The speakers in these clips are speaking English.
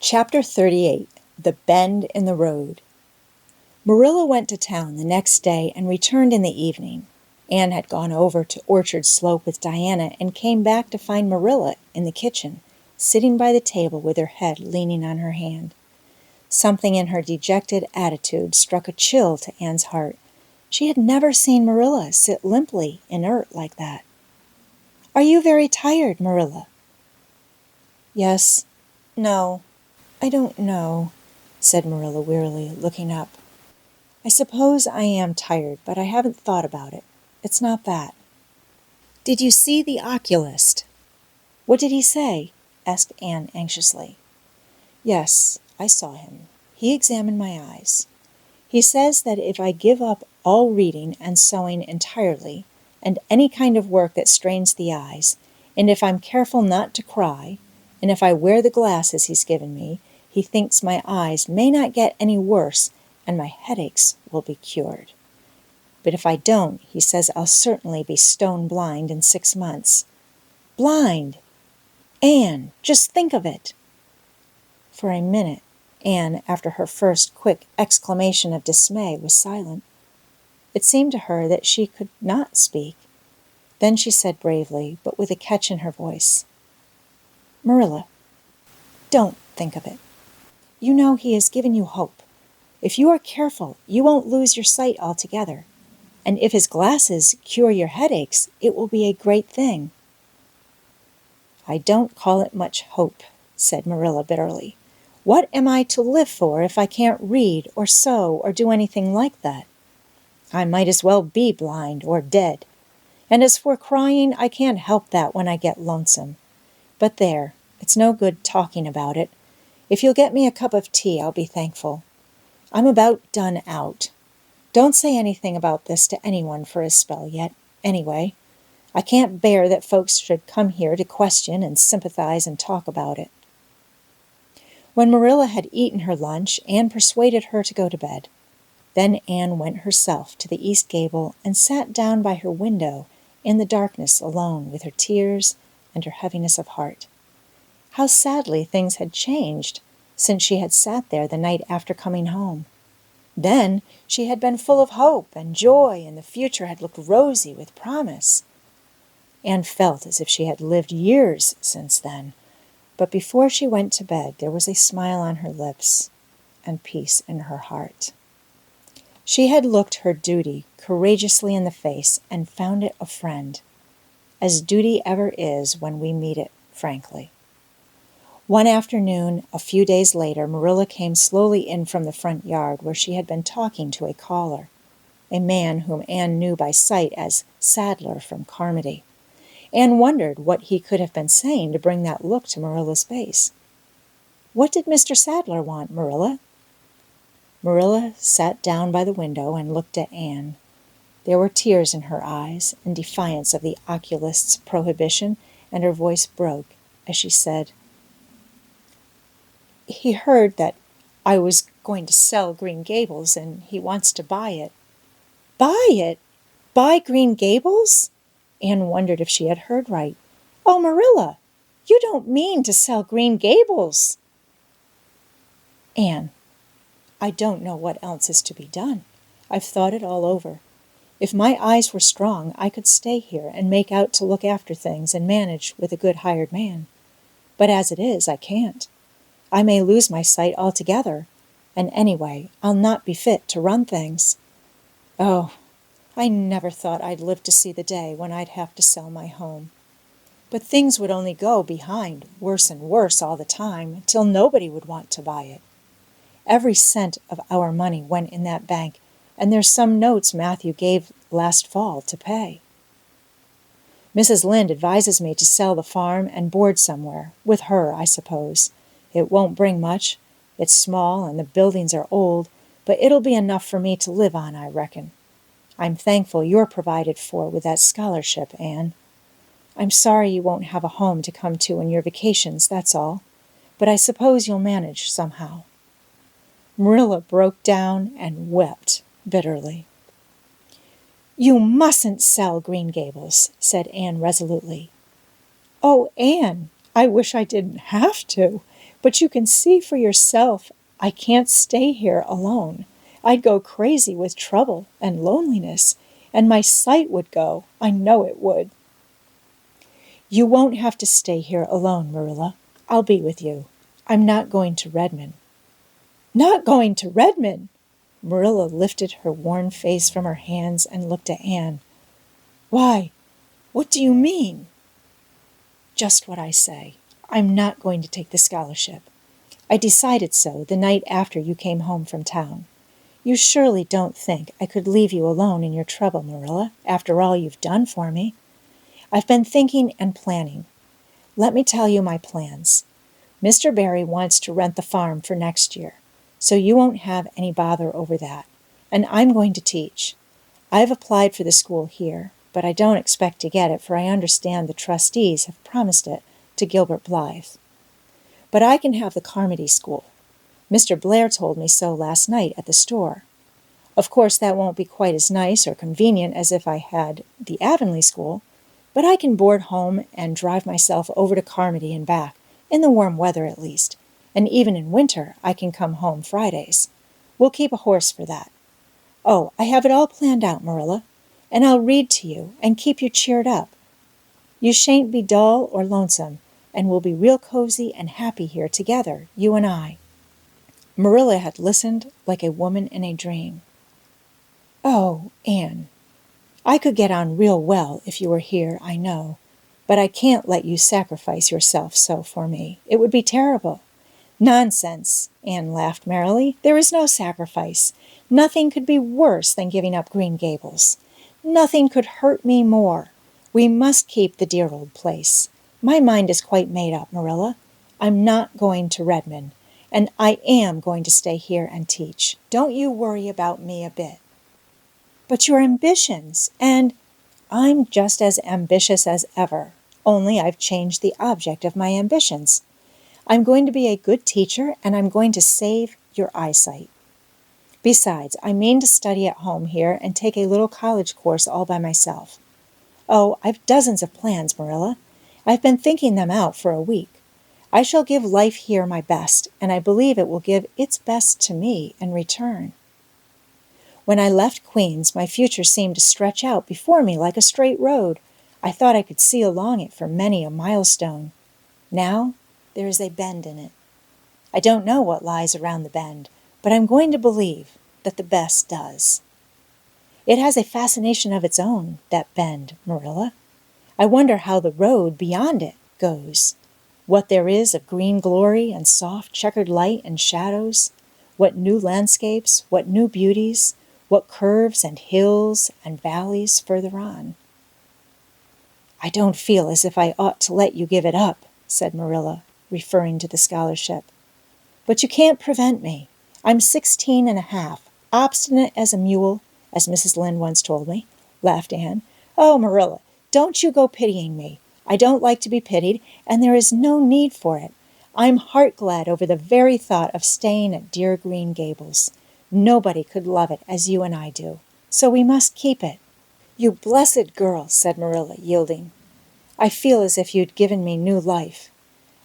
Chapter 38. The Bend in the Road. Marilla went to town the next day and returned in the evening. Anne had gone over to Orchard Slope with Diana and came back to find Marilla in the kitchen, sitting by the table with her head leaning on her hand. Something in her dejected attitude struck a chill to Anne's heart. She had never seen Marilla sit limply inert like that. "Are you very tired, Marilla?" "Yes. No. I don't know," said Marilla wearily, looking up. "I suppose I am tired, but I haven't thought about it. It's not that." "Did you see the oculist?" "What did he say?" asked Anne anxiously. "Yes, I saw him. He examined my eyes. He says that if I give up all reading and sewing entirely, and any kind of work that strains the eyes, and if I'm careful not to cry, and if I wear the glasses he's given me, he thinks my eyes may not get any worse and my headaches will be cured. But if I don't, he says I'll certainly be stone blind in 6 months. Blind! Anne, just think of it!" For a minute, Anne, after her first quick exclamation of dismay, was silent. It seemed to her that she could not speak. Then she said bravely, but with a catch in her voice, "Marilla, don't think of it. You know he has given you hope. If you are careful, you won't lose your sight altogether. And if his glasses cure your headaches, it will be a great thing." "I don't call it much hope," said Marilla bitterly. "What am I to live for if I can't read or sew or do anything like that? I might as well be blind or dead. And as for crying, I can't help that when I get lonesome. But there, it's no good talking about it. If you'll get me a cup of tea, I'll be thankful. I'm about done out. Don't say anything about this to anyone for a spell yet, anyway. I can't bear that folks should come here to question and sympathize and talk about it." When Marilla had eaten her lunch, Anne persuaded her to go to bed. Then Anne went herself to the east gable and sat down by her window in the darkness alone with her tears and her heaviness of heart. How sadly things had changed since she had sat there the night after coming home. Then she had been full of hope and joy, and the future had looked rosy with promise. Anne felt as if she had lived years since then, but before she went to bed there was a smile on her lips and peace in her heart. She had looked her duty courageously in the face and found it a friend, as duty ever is when we meet it frankly. One afternoon, a few days later, Marilla came slowly in from the front yard where she had been talking to a caller, a man whom Anne knew by sight as Sadler from Carmody. Anne wondered what he could have been saying to bring that look to Marilla's face. "What did Mr. Sadler want, Marilla?" Marilla sat down by the window and looked at Anne. There were tears in her eyes in defiance of the oculist's prohibition, and her voice broke as she said, "He heard that I was going to sell Green Gables, and he wants to buy it." "Buy it? Buy Green Gables?" Anne wondered if she had heard right. "Oh, Marilla, you don't mean to sell Green Gables!" "Anne, I don't know what else is to be done. I've thought it all over. If my eyes were strong, I could stay here and make out to look after things and manage with a good hired man. But as it is, I can't. I may lose my sight altogether, and anyway, I'll not be fit to run things. Oh, I never thought I'd live to see the day when I'd have to sell my home. But things would only go behind, worse and worse all the time, till nobody would want to buy it. Every cent of our money went in that bank, and there's some notes Mathew gave last fall to pay. Mrs. Lynde advises me to sell the farm and board somewhere, with her, I suppose. It won't bring much. It's small and the buildings are old, but it'll be enough for me to live on, I reckon. I'm thankful you're provided for with that scholarship, Anne. I'm sorry you won't have a home to come to in your vacations, that's all. But I suppose you'll manage somehow." Marilla broke down and wept bitterly. "You mustn't sell Green Gables," said Anne resolutely. "Oh, Anne, I wish I didn't have to. But you can see for yourself I can't stay here alone. I'd go crazy with trouble and loneliness, and my sight would go. I know it would. You won't have to stay here alone, Marilla. I'll be with you. I'm not going to Redmond. Not going to Redmond! Marilla lifted her worn face from her hands and looked at Anne. Why, what do you mean? Just what I say. I'm not going to take the scholarship. I decided so the night after you came home from town. You surely don't think I could leave you alone in your trouble, Marilla, after all you've done for me. I've been thinking and planning. Let me tell you my plans. Mr. Barry wants to rent the farm for next year, so you won't have any bother over that. And I'm going to teach. I've applied for the school here, but I don't expect to get it, for I understand the trustees have promised it to Gilbert Blythe. But I can have the Carmody School. Mr. Blair told me so last night at the store. Of course, that won't be quite as nice or convenient as if I had the Avonlea School, but I can board home and drive myself over to Carmody and back, in the warm weather at least, and even in winter I can come home Fridays. We'll keep a horse for that. Oh, I have it all planned out, Marilla, and I'll read to you and keep you cheered up. You shan't be dull or lonesome, and we'll be real cozy and happy here together, you and I. Marilla had listened like a woman in a dream. Oh, Anne, I could get on real well if you were here, I know, but I can't let you sacrifice yourself so for me. It would be terrible. Nonsense, Anne laughed merrily. There is no sacrifice. Nothing could be worse than giving up Green Gables. Nothing could hurt me more. We must keep the dear old place. My mind is quite made up, Marilla. I'm not going to Redmond, and I am going to stay here and teach. Don't you worry about me a bit. But your ambitions, and I'm just as ambitious as ever, only I've changed the object of my ambitions. I'm going to be a good teacher, and I'm going to save your eyesight. Besides, I mean to study at home here and take a little college course all by myself. Oh, I've dozens of plans, Marilla. I've been thinking them out for a week. I shall give life here my best, and I believe it will give its best to me in return. When I left Queens, my future seemed to stretch out before me like a straight road. I thought I could see along it for many a milestone. Now there is a bend in it. I don't know what lies around the bend, but I'm going to believe that the best does. It has a fascination of its own, that bend, Marilla. I wonder how the road beyond it goes, what there is of green glory and soft checkered light and shadows, what new landscapes, what new beauties, what curves and hills and valleys further on. I don't feel as if I ought to let you give it up, said Marilla, referring to the scholarship. But you can't prevent me. I'm 16 and a half, obstinate as a mule, as Mrs. Lynde once told me, laughed Anne. Oh, Marilla, don't you go pitying me. I don't like to be pitied, and there is no need for it. I'm heart-glad over the very thought of staying at dear Green Gables. Nobody could love it as you and I do, so we must keep it. You blessed girl, said Marilla, yielding. I feel as if you'd given me new life.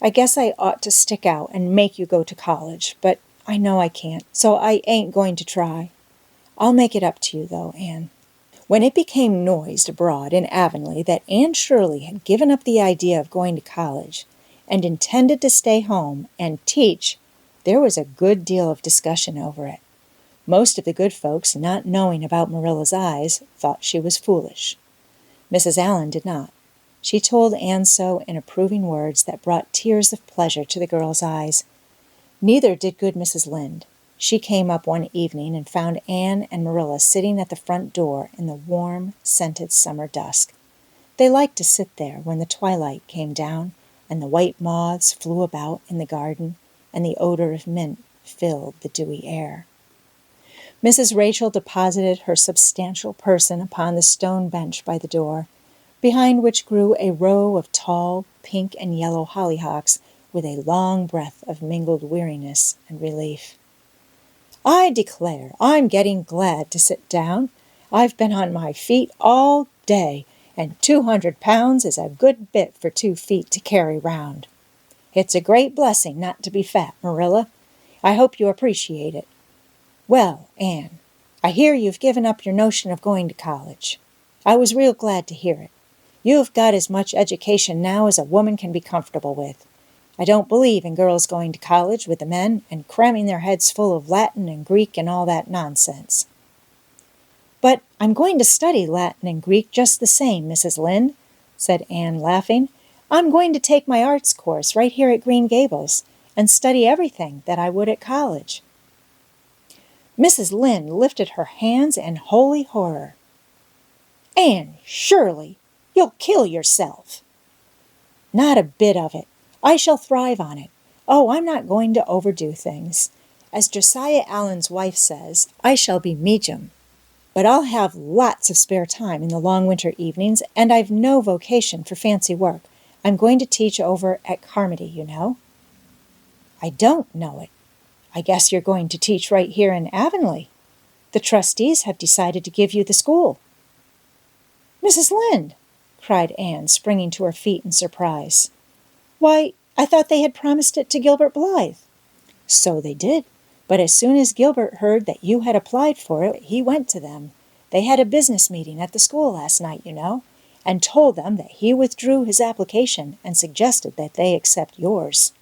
I guess I ought to stick out and make you go to college, but I know I can't, so I ain't going to try. I'll make it up to you, though, Anne. When it became noised abroad in Avonlea that Anne Shirley had given up the idea of going to college and intended to stay home and teach, there was a good deal of discussion over it. Most of the good folks, not knowing about Marilla's eyes, thought she was foolish. Mrs. Allan did not. She told Anne so in approving words that brought tears of pleasure to the girl's eyes. Neither did good Mrs. Lynde. She came up one evening and found Anne and Marilla sitting at the front door in the warm, scented summer dusk. They liked to sit there when the twilight came down and the white moths flew about in the garden and the odor of mint filled the dewy air. Mrs. Rachel deposited her substantial person upon the stone bench by the door, behind which grew a row of tall pink and yellow hollyhocks with a long breath of mingled weariness and relief. I declare, I'm getting glad to sit down. I've been on my feet all day, and 200 pounds is a good bit for 2 feet to carry round. It's a great blessing not to be fat, Marilla. I hope you appreciate it. Well, Anne, I hear you've given up your notion of going to college. I was real glad to hear it. You've got as much education now as a woman can be comfortable with. I don't believe in girls going to college with the men and cramming their heads full of Latin and Greek and all that nonsense. But I'm going to study Latin and Greek just the same, Mrs. Lynde, said Anne, laughing. I'm going to take my arts course right here at Green Gables and study everything that I would at college. Mrs. Lynde lifted her hands in holy horror. Anne Shirley, you'll kill yourself. Not a bit of it. I shall thrive on it. Oh, I'm not going to overdo things. As Josiah Allen's wife says, I shall be medium. But I'll have lots of spare time in the long winter evenings, and I've no vocation for fancy work. I'm going to teach over at Carmody, you know. I don't know it. I guess you're going to teach right here in Avonlea. The trustees have decided to give you the school. Mrs. Lynde, cried Anne, springing to her feet in surprise. Why, I thought they had promised it to Gilbert Blythe. So they did, but as soon as Gilbert heard that you had applied for it, he went to them. They had a business meeting at the school last night, you know, and told them that he withdrew his application and suggested that they accept yours.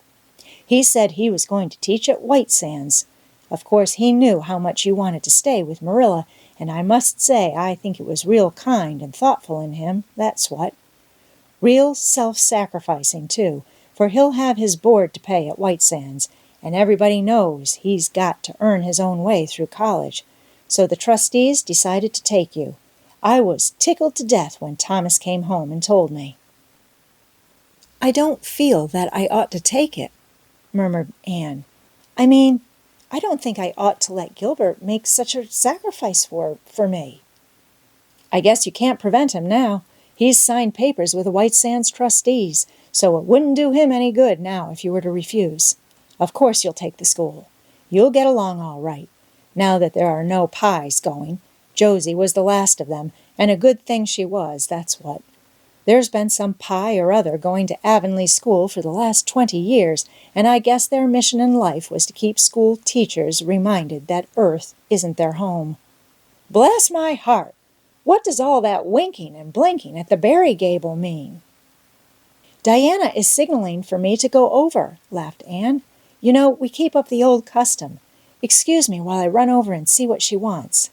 He said he was going to teach at White Sands. Of course, he knew how much you wanted to stay with Marilla, and I must say I think it was real kind and thoughtful in him, that's what. Real self-sacrificing, too, for he'll have his board to pay at White Sands, and everybody knows he's got to earn his own way through college. So the trustees decided to take you. I was tickled to death when Thomas came home and told me. I don't feel that I ought to take it, murmured Anne. I mean, I don't think I ought to let Gilbert make such a sacrifice for me. I guess you can't prevent him now. He's signed papers with the White Sands trustees, so it wouldn't do him any good now if you were to refuse. Of course you'll take the school. You'll get along all right, now that there are no pies going. Josie was the last of them, and a good thing she was, that's what. There's been some pie or other going to Avonlea School for the last 20 years, and I guess their mission in life was to keep school teachers reminded that Earth isn't their home. Bless my heart! What does all that winking and blinking at the Berry Gable mean? Diana is signaling for me to go over, laughed Anne. You know, we keep up the old custom. Excuse me while I run over and see what she wants.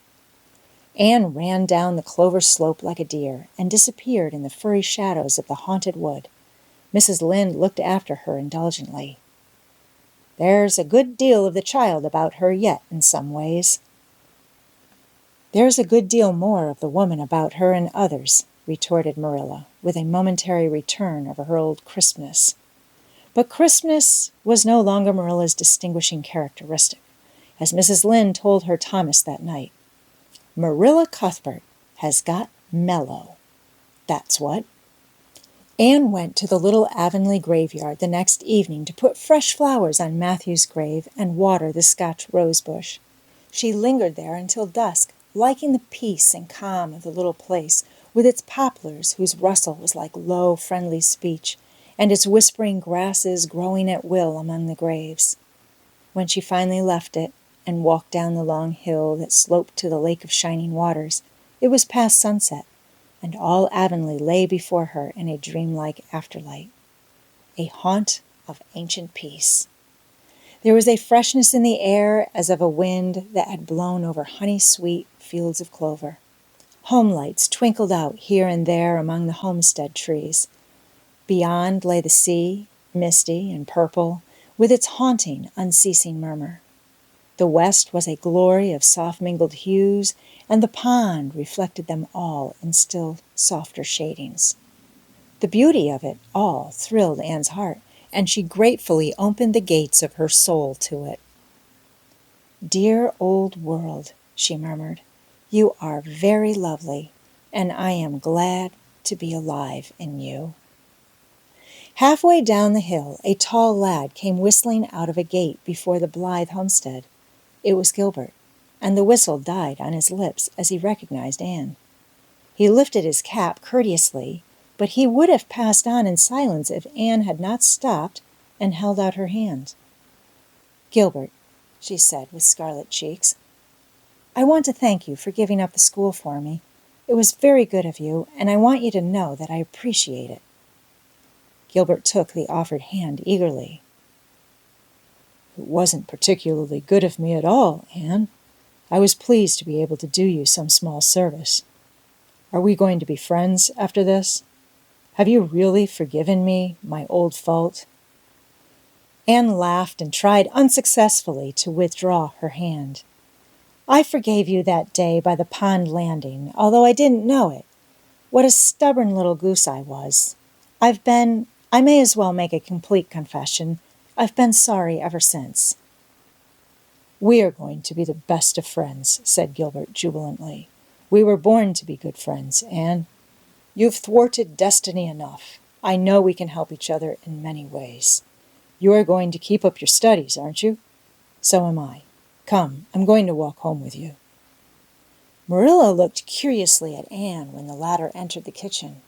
Anne ran down the clover slope like a deer and disappeared in the furry shadows of the haunted wood. Mrs. Lynde looked after her indulgently. There's a good deal of the child about her yet in some ways. There's a good deal more of the woman about her in others, retorted Marilla, with a momentary return of her old crispness. But crispness was no longer Marilla's distinguishing characteristic, as Mrs. Lynde told her Thomas that night. Marilla Cuthbert has got mellow. That's what. Anne went to the little Avonlea graveyard the next evening to put fresh flowers on Mathew's grave and water the Scotch rosebush. She lingered there until dusk, liking the peace and calm of the little place, with its poplars whose rustle was like low, friendly speech, and its whispering grasses growing at will among the graves. When she finally left it, and walked down the long hill that sloped to the Lake of Shining Waters, it was past sunset, and all Avonlea lay before her in a dreamlike afterlight, a haunt of ancient peace. There was a freshness in the air as of a wind that had blown over honey-sweet fields of clover. Home lights twinkled out here and there among the homestead trees. Beyond lay the sea, misty and purple, with its haunting, unceasing murmur. The west was a glory of soft-mingled hues, and the pond reflected them all in still softer shadings. The beauty of it all thrilled Anne's heart, and she gratefully opened the gates of her soul to it. Dear old world, she murmured, you are very lovely, and I am glad to be alive in you. Halfway down the hill, a tall lad came whistling out of a gate before the Blythe homestead. It was Gilbert, and the whistle died on his lips as he recognized Anne. He lifted his cap courteously, but he would have passed on in silence if Anne had not stopped and held out her hand. "Gilbert," she said with scarlet cheeks, "I want to thank you for giving up the school for me. It was very good of you, and I want you to know that I appreciate it." Gilbert took the offered hand eagerly. "It wasn't particularly good of me at all, Anne. I was pleased to be able to do you some small service. Are we going to be friends after this? Have you really forgiven me my old fault?" Anne laughed and tried unsuccessfully to withdraw her hand. "I forgave you that day by the pond landing, although I didn't know it. What a stubborn little goose I was. I may as well make a complete confession. I've been sorry ever since." "We are going to be the best of friends," said Gilbert jubilantly. "We were born to be good friends, Anne. You've thwarted destiny enough. I know we can help each other in many ways. You are going to keep up your studies, aren't you? So am I. Come, I'm going to walk home with you." Marilla looked curiously at Anne when the latter entered the kitchen.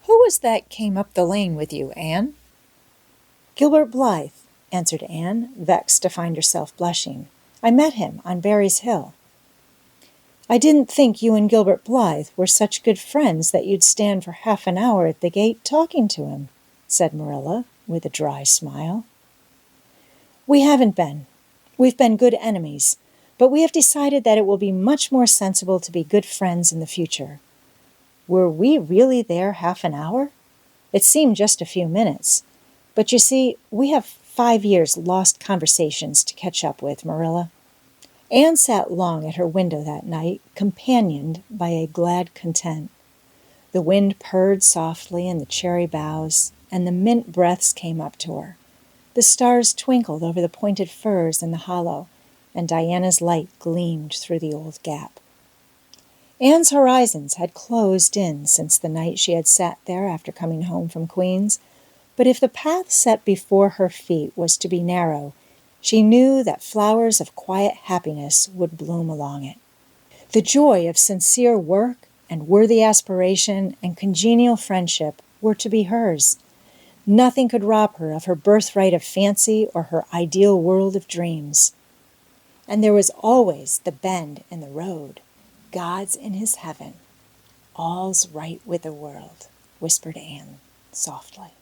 "Who was that came up the lane with you, Anne?" "Gilbert Blythe," answered Anne, vexed to find herself blushing. "I met him on Barry's Hill." "I didn't think you and Gilbert Blythe were such good friends that you'd stand for half an hour at the gate talking to him," said Marilla, with a dry smile. "We haven't been. We've been good enemies, but we have decided that it will be much more sensible to be good friends in the future." "Were we really there half an hour?" "It seemed just a few minutes. But you see, we have 5 years lost conversations to catch up with, Marilla." Anne sat long at her window that night, companioned by a glad content. The wind purred softly in the cherry boughs, and the mint breaths came up to her. The stars twinkled over the pointed firs in the hollow, and Diana's light gleamed through the old gap. Anne's horizons had closed in since the night she had sat there after coming home from Queen's, but if the path set before her feet was to be narrow, she knew that flowers of quiet happiness would bloom along it. The joy of sincere work and worthy aspiration and congenial friendship were to be hers. Nothing could rob her of her birthright of fancy or her ideal world of dreams. And there was always the bend in the road. "God's in his heaven. All's right with the world," whispered Anne softly.